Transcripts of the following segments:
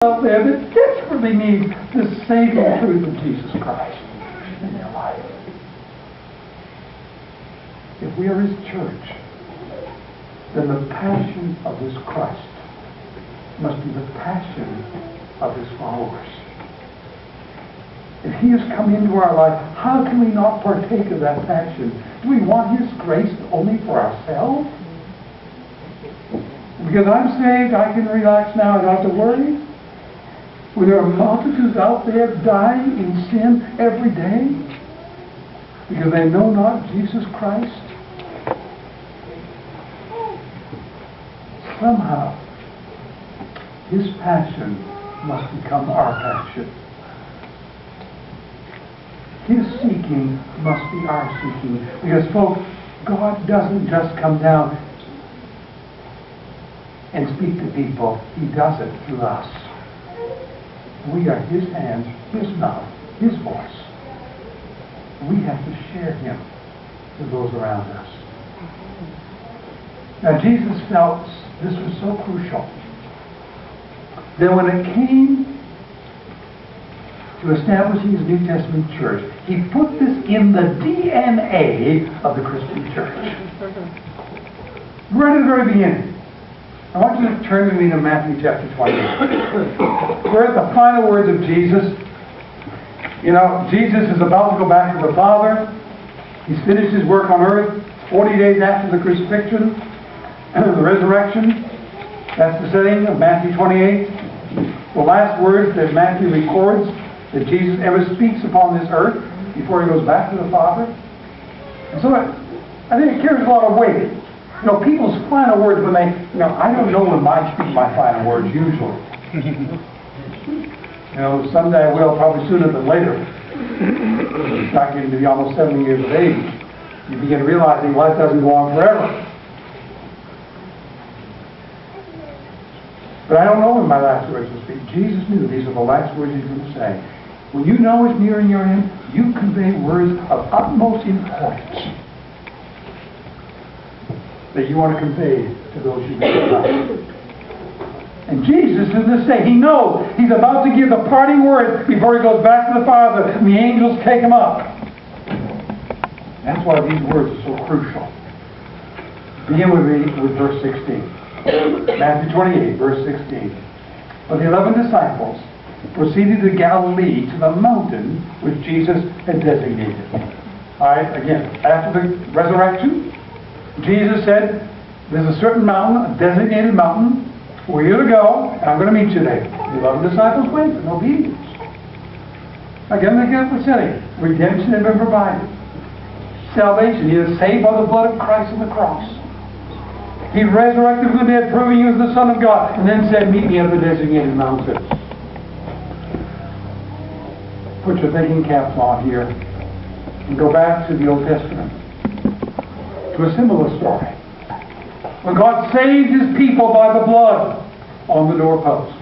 out there that desperately need the saving truth of Jesus Christ in their life. If we are His church, then the passion of His Christ must be the passion of His followers. If He has come into our life, how can we not partake of that passion? Do we want His grace only for ourselves? Because I'm saved, I can relax now, I don't have to worry. When there are multitudes out there dying in sin every day because they know not Jesus Christ, somehow His passion must become our passion. His seeking must be our seeking. Because, folks, God doesn't just come down and speak to people. He does it through us. We are His hands, His mouth, His voice. We have to share Him with those around us. Now, Jesus felt this was so crucial that when it came to establishing His New Testament church, He put this in the DNA of the Christian church. Right at the very beginning. I want you to turn with me to Matthew chapter 28. We're at the final words of Jesus. You know, Jesus is about to go back to the Father. He's finished His work on earth 40 days after the crucifixion and the resurrection. That's the setting of Matthew 28. The last words that Matthew records that Jesus ever speaks upon this earth before He goes back to the Father. And so I think it carries a lot of weight. You know, people's final words when they, I don't know when I speak my final words usually. Someday I will, probably sooner than later. Start getting to be almost 70 years of age. You begin realizing life doesn't go on forever. But I don't know when my last words will speak. Jesus knew these are the last words He's going to say. When you know it's near in your end, you convey words of utmost importance that you want to convey to those you meet. And Jesus is this day. He knows He's about to give the parting words before He goes back to the Father and the angels take Him up. That's why these words are so crucial. Begin with me with verse 16. Matthew 28, verse 16. But the 11 disciples proceeded to Galilee to the mountain which Jesus had designated. Alright, again, after the resurrection, Jesus said, there's a certain mountain, a designated mountain, where you're to go, and I'm going to meet you there. The 11 disciples went in obedience. Again, the setting. Redemption had been provided. Salvation. He is saved by the blood of Christ on the cross. He resurrected from the dead, proving He was the Son of God, and then said, meet me at the designated mountain. Put your thinking caps on here and go back to the Old Testament. To a similar story. When God saved His people by the blood on the doorpost.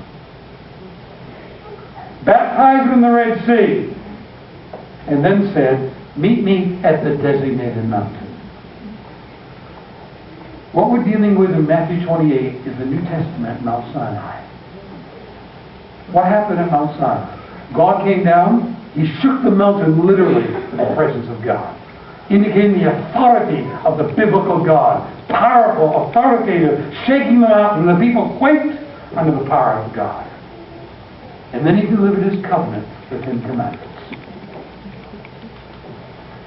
Baptized them in the Red Sea. And then said, meet me at the designated mountain. What we're dealing with in Matthew 28 is the New Testament, Mount Sinai. What happened at Mount Sinai? God came down, He shook the mountain literally in the presence of God, indicating the authority of the biblical God. Powerful, authoritative, shaking the mountain, and the people quaked under the power of God. And then He delivered His covenant, the 10 Commandments,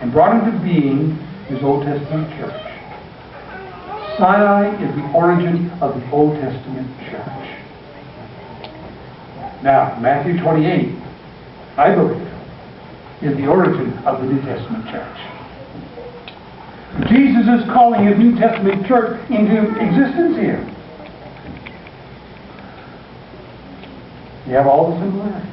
and brought into being His Old Testament church. Sinai is the origin of the Old Testament church. Now, Matthew 28, I believe, is the origin of the New Testament church. Jesus is calling His New Testament church into existence here. You have all the similarities.